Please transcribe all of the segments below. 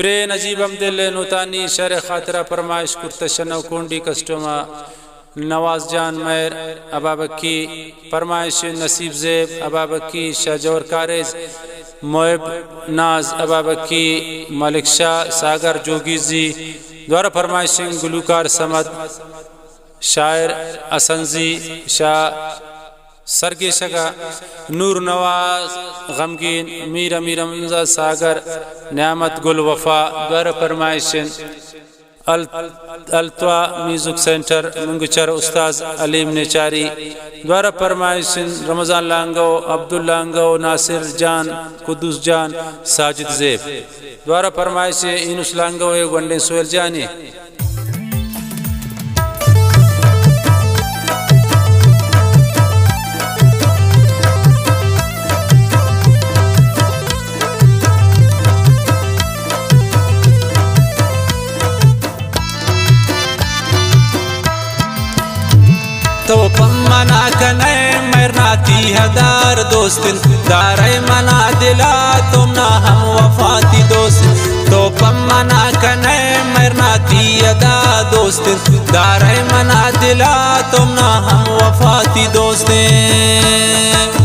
pray नजीबम दिल नुतानी sir खातरा फरमाइश कुर्तशनो कुंडी कस्टमा नवाज जान मैर अबाबकी फरमाइश नसीब जेब अबाबकी शाहजौर कारेज मोएब नाज अबाबकी मलिक शाह सागर जोगीजी द्वारा फरमाइश गुलूकार समद शायर असंजी शाह सरगेशगा नूर नवाज गमगीन मीर अमीर हमजा सागर न्यामत गुल वफा द्वारा फरमाइश अल्तवा म्यूजिक सेंटर मुंगचर उस्ताद अलीम नेचारी द्वारा फरमाइश रमज़ान लांगो अब्दुल लांगो नासिर जान कुदूस जान साजिद जेब द्वारा फरमाइश इनुस लांगो वंडे सोहेल जानी तो मना कने मरनाती हदार दोस्तिन दारे मना दिला तुम ना हम वफाती दोस्त तो मना कने मरनाती हदा दोस्तिन दारे मना दिला तुम ना हम वफाती दोस्तिन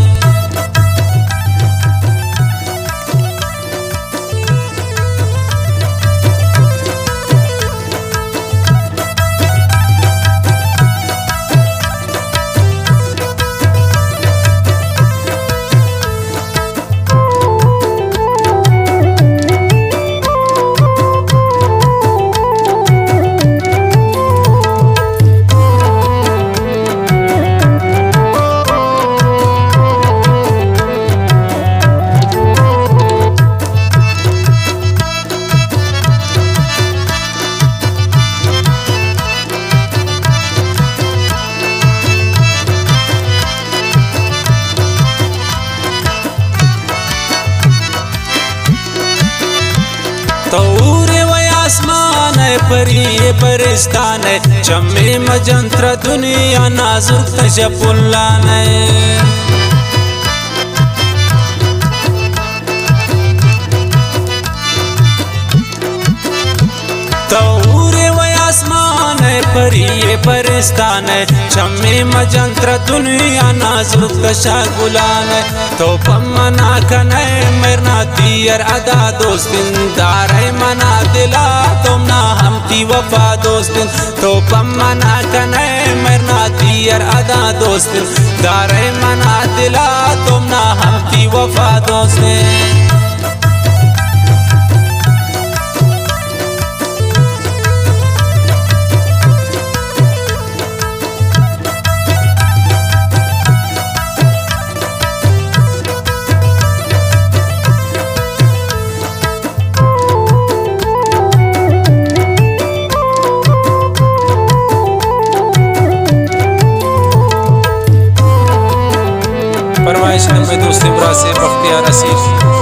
तौरे व आसमान है परी ये परिस्तान है चम्मे मजंत्र दुनिया नाजुक तजपुल्लान है तौरे व आसमान है परी ये परिस्तान है चम्मे मजंत्र दुनिया नाजुक तशगुलान है तो मना कने मरना दियर अदा दोस्तिन दारे मना दिला तुम ना हम ती वफा दोस्तिन तो मना कने मरना दियर अदा दोस्तिन दारे मना दिला तुम ना हम ती वफा दोस्तिन फरमाइश में दोस्त इमरा से बख्तियार असीफ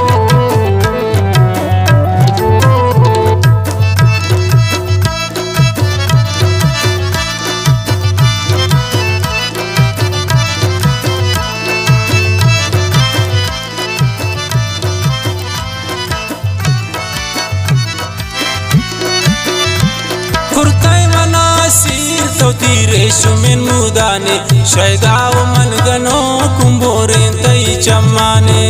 कुर्ताई मनासीर तो तीरे शुमिन मुदाने शैगाव मनगनो कुंभोरे तई चम्माने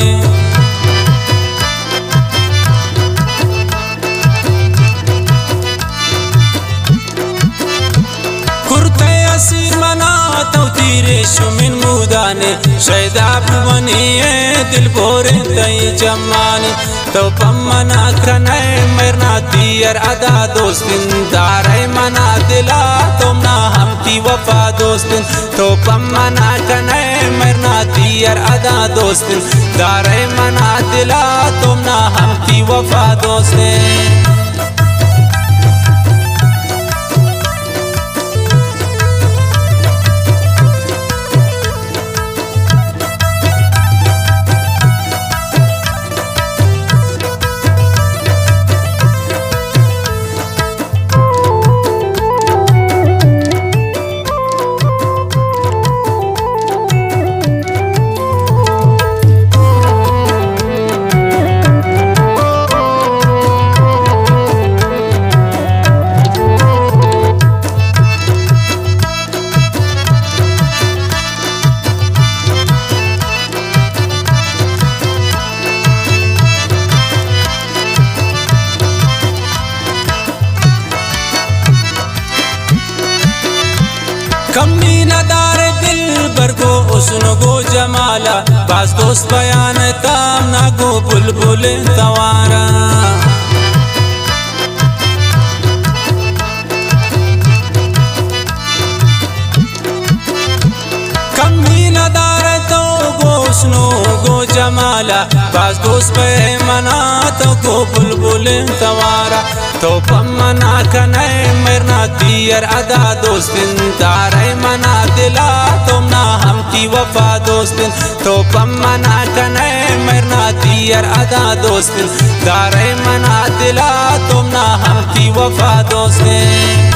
कुर्ताई असीर मना तो तीरे शुमिन मुदाने शैदाब बनिए दिल भोरे तई चम्माने तो मना कने मरना दियर अदा दोस्तिन दारे मना दिला तुम ना हम ती वफा दोस्तिन तो मना कने मरना दियर अदा दोस्तिन दारे मना दिला तुम ना हम ती वफा दोस्तिन जमाला बास दोस्त बयान ताम ना गो बुलबुल तवारा कमी नदार तो गोसनो गो जमाला बास दोस्त पे मना तो गो बुलबुल तवारा तो पमना कने मरना दियर अदा दोस्तिन तारे मना दिला तुम ना हम ती वफा दोस्तिन तो पमना कने मरना दियर अदा दोस्तिन तारे मना दिला तुम ना हम ती वफा दोस्तिन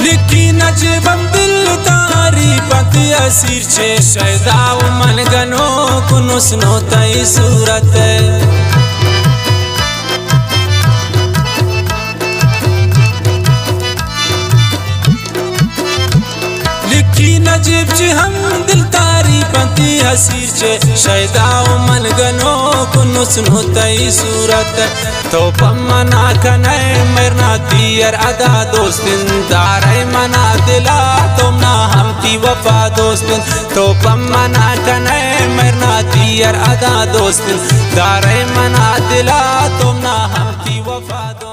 लिखी नजबम दिल तारी पति असीर छे शैदाव मन गनो कुनुसनो तई सूरत लिखी नजब चे हम दिल तारी पति असीर छे शैदाव मन गनो कुनुसनो तई सूरत तो पमना कने मरना दियर अदा दोस्तिन दारे मना दिला तुम ना हम ती वफा दोस्तिन तो पमना कने मरना दियर अदा दोस्तिन दारे मना दिला तुम ना हम ती वफा